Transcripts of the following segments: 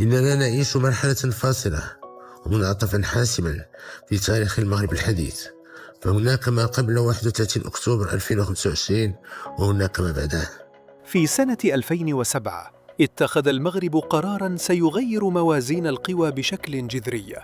إننا نعيش مرحلة فاصلة ومنعطفا حاسما في تاريخ المغرب الحديث، فهناك ما قبل 31 أكتوبر 2025 وهناك ما بعده. في سنة 2007 اتخذ المغرب قراراً سيغير موازين القوى بشكل جذري: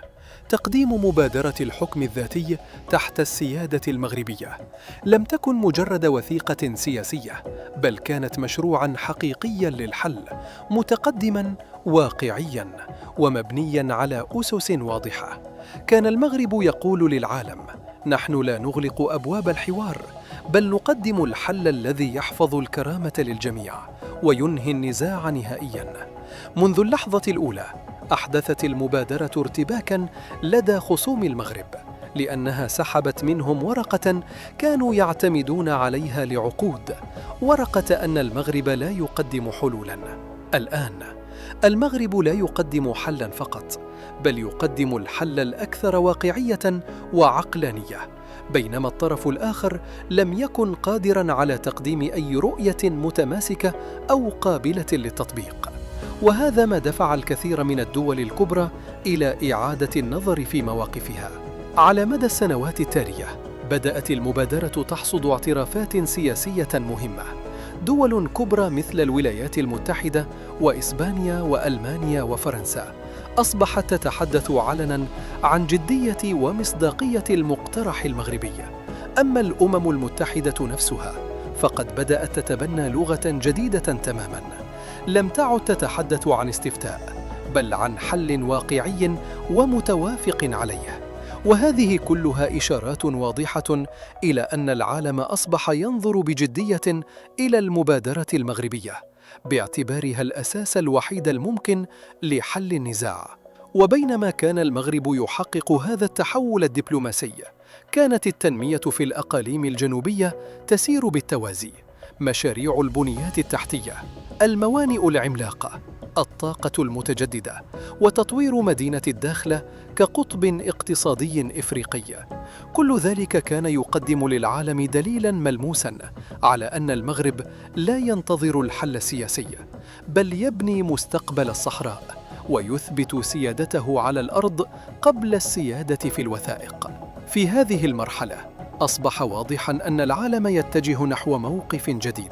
تقديم مبادرة الحكم الذاتي تحت السيادة المغربية. لم تكن مجرد وثيقة سياسية، بل كانت مشروعاً حقيقياً للحل، متقدماً واقعياً ومبنياً على أسس واضحة. كان المغرب يقول للعالم: نحن لا نغلق أبواب الحوار، بل نقدم الحل الذي يحفظ الكرامة للجميع وينهي النزاع نهائياً. منذ اللحظة الأولى أحدثت المبادرة ارتباكاً لدى خصوم المغرب، لأنها سحبت منهم ورقة كانوا يعتمدون عليها لعقود، ورقة أن المغرب لا يقدم حلولاً. الآن المغرب لا يقدم حلاً فقط، بل يقدم الحل الأكثر واقعية وعقلانية، بينما الطرف الآخر لم يكن قادراً على تقديم أي رؤية متماسكة أو قابلة للتطبيق. وهذا ما دفع الكثير من الدول الكبرى إلى إعادة النظر في مواقفها. على مدى السنوات التالية بدأت المبادرة تحصد اعترافات سياسية مهمة. دول كبرى مثل الولايات المتحدة وإسبانيا وألمانيا وفرنسا أصبحت تتحدث علناً عن جدية ومصداقية المقترح المغربي. أما الأمم المتحدة نفسها فقد بدأت تتبنى لغة جديدة تماماً، لم تعد تتحدث عن استفتاء، بل عن حل واقعي ومتوافق عليه. وهذه كلها إشارات واضحة إلى أن العالم أصبح ينظر بجدية إلى المبادرة المغربية باعتبارها الأساس الوحيد الممكن لحل النزاع. وبينما كان المغرب يحقق هذا التحول الدبلوماسي، كانت التنمية في الأقاليم الجنوبية تسير بالتوازي. مشاريع البنيات التحتية، الموانئ العملاقة، الطاقة المتجددة، وتطوير مدينة الداخلة كقطب اقتصادي إفريقي، كل ذلك كان يقدم للعالم دليلاً ملموساً على أن المغرب لا ينتظر الحل السياسي، بل يبني مستقبل الصحراء ويثبت سيادته على الأرض قبل السيادة في الوثائق. في هذه المرحلة أصبح واضحاً أن العالم يتجه نحو موقف جديد.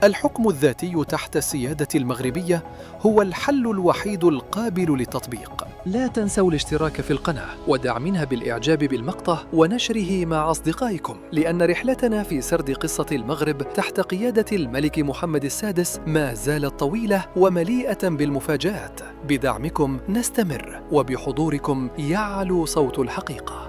الحكم الذاتي تحت السيادة المغربية هو الحل الوحيد القابل للتطبيق. لا تنسوا الاشتراك في القناة ودعمنا بالإعجاب بالمقطع ونشره مع أصدقائكم، لأن رحلتنا في سرد قصة المغرب تحت قيادة الملك محمد السادس ما زالت طويلة ومليئة بالمفاجآت. بدعمكم نستمر، وبحضوركم يعلو صوت الحقيقة.